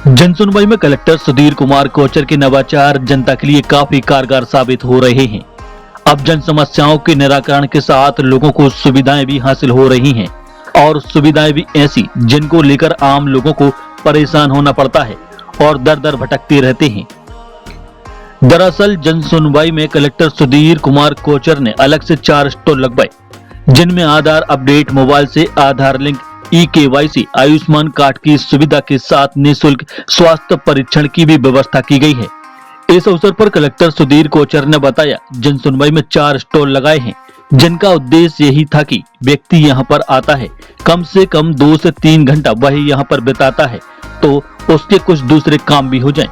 जनसुनवाई में कलेक्टर सुधीर कुमार कोचर के नवाचार जनता के लिए काफी कारगर साबित हो रहे हैं। अब जन समस्याओं के निराकरण के साथ लोगों को सुविधाएं भी हासिल हो रही हैं और सुविधाएं भी ऐसी जिनको लेकर आम लोगों को परेशान होना पड़ता है और दर दर भटकते रहते हैं। दरअसल जनसुनवाई में कलेक्टर सुधीर कुमार कोचर ने अलग से 4 स्टॉल लगवाए, जिनमें आधार अपडेट, मोबाइल से आधार लिंक, ई-केवाईसी, आयुष्मान कार्ड की सुविधा के साथ निःशुल्क स्वास्थ्य परीक्षण की भी व्यवस्था की गई है। इस अवसर पर कलेक्टर सुधीर कोचर ने बताया, जनसुनवाई में 4 स्टॉल लगाए हैं, जिनका उद्देश्य यही था कि व्यक्ति यहां पर आता है, कम से कम 2 से 3 घंटा वही यहां पर बिताता है तो उसके कुछ दूसरे काम भी हो जाएं,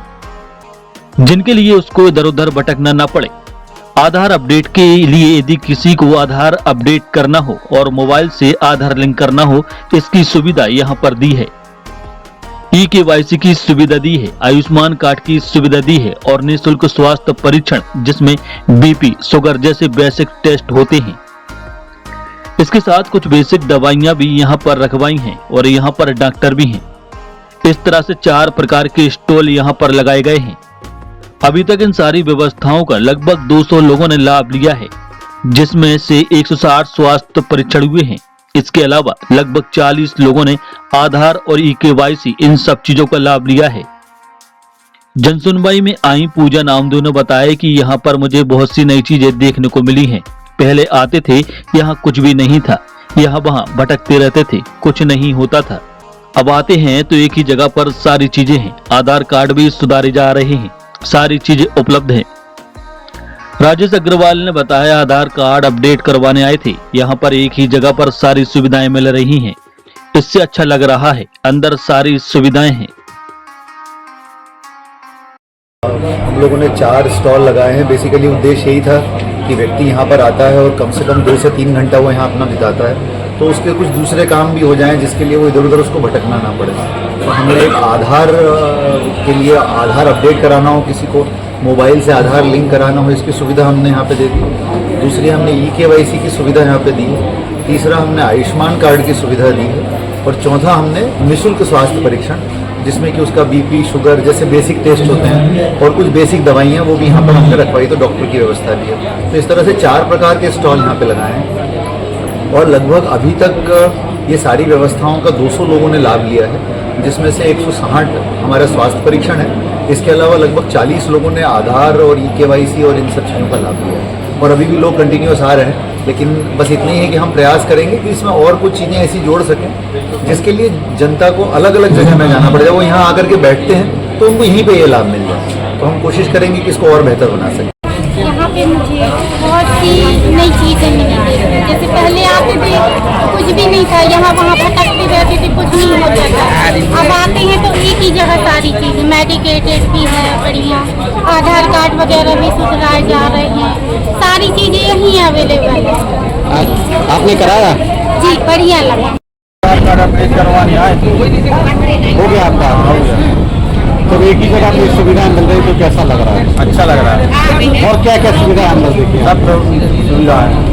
जिनके लिए उसको इधर उधर भटकना न पड़े। आधार अपडेट के लिए यदि किसी को आधार अपडेट करना हो और मोबाइल से आधार लिंक करना हो, इसकी सुविधा यहां पर दी है। ई-केवाईसी की सुविधा दी है, आयुष्मान कार्ड की सुविधा दी है और निःशुल्क स्वास्थ्य परीक्षण जिसमें बीपी, शुगर जैसे बेसिक टेस्ट होते हैं। इसके साथ कुछ बेसिक दवाइयां भी यहां पर रखवाई हैं और यहां पर डॉक्टर भी हैं। इस तरह से 4 प्रकार के स्टॉल यहां पर लगाए गए हैं। अभी तक इन सारी व्यवस्थाओं का लगभग 200 लोगों ने लाभ लिया है, जिसमें से 160 स्वास्थ्य परीक्षण हुए हैं। इसके अलावा लगभग 40 लोगों ने आधार और ई-केवाईसी इन सब चीजों का लाभ लिया है। जनसुनवाई में आई पूजा नामदेव ने बताया कि यहाँ पर मुझे बहुत सी नई चीजें देखने को मिली हैं। पहले आते थे, यहाँ कुछ भी नहीं था, यहाँ वहाँ भटकते रहते थे, कुछ नहीं होता था। अब आते हैं तो एक ही जगह पर सारी चीजें हैं। आधार कार्ड भी सुधारे जा रहे हैं, सारी चीजें उपलब्ध हैं। राजेश अग्रवाल ने बताया, आधार कार्ड अपडेट करवाने आए थे, यहाँ पर एक ही जगह पर सारी सुविधाएं मिल रही हैं। इससे अच्छा लग रहा है, अंदर सारी सुविधाएं हैं। हम लोगों ने 4 स्टॉल लगाए हैं। बेसिकली उद्देश्य यही था कि व्यक्ति यहाँ पर आता है और कम से कम 2 से 3 घंटा वो यहाँ अपना बिताता है तो उसके कुछ दूसरे काम भी हो जाएं, जिसके लिए वो इधर उधर उसको भटकना ना पड़े। तो हमने एक आधार के लिए आधार अपडेट कराना हो, किसी को मोबाइल से आधार लिंक कराना हो, इसकी सुविधा हमने यहाँ पे दे दी। दूसरी हमने ई-केवाईसी की सुविधा यहाँ पे दी है। तीसरा हमने आयुष्मान कार्ड की सुविधा दी है और चौथा हमने निःशुल्क स्वास्थ्य परीक्षण, जिसमें कि उसका बीपी, शुगर जैसे बेसिक टेस्ट होते हैं और कुछ बेसिक दवाइयाँ वो भी यहाँ पर हमने रखवाई, तो डॉक्टर की व्यवस्था भी है। तो इस तरह से 4 प्रकार के स्टॉल यहाँ पे लगाए हैं और लगभग अभी तक ये सारी व्यवस्थाओं का 200 लोगों ने लाभ लिया है, जिसमें से 160 हमारा स्वास्थ्य परीक्षण है। इसके अलावा लगभग 40 लोगों ने आधार और ई-केवाईसी और इन सब चीज़ों का लाभ लिया है और अभी भी लोग कंटिन्यूस आ रहे हैं। लेकिन बस इतना ही है कि हम प्रयास करेंगे कि इसमें और कुछ चीज़ें ऐसी जोड़ सकें जिसके लिए जनता को अलग अलग जगह में जाना पड़ेगा। वो यहाँ आकर के बैठते हैं तो उनको यहीं पे ये लाभ मिल जाए। तो हम कोशिश करेंगे कि इसको और बेहतर बना सकें। यहाँ पे मुझे बहुत सी नई चीज़ें मिली हैं। जैसे पहले आते थे कुछ भी नहीं था, यहाँ वहाँ भटकते रहते थे, कुछ नहीं होता था। अब आते हैं तो एक ही जगह सारी चीज़ें, मेडिकेटेड भी है बढ़िया, आधार कार्ड वगैरह भी सुधराए जा रहे हैं, सारी चीज़ें यहीं अवेलेबल है। आपने कराया? जी, बढ़िया लगा। अपडेट करवाने आए हो गया आपका? हो गया। तो एक ही जगह पे सुविधाएं मिल रही तो कैसा लग रहा है? अच्छा लग रहा है। और क्या क्या सुविधाएं अंदर देखिए? सब सुविधा है।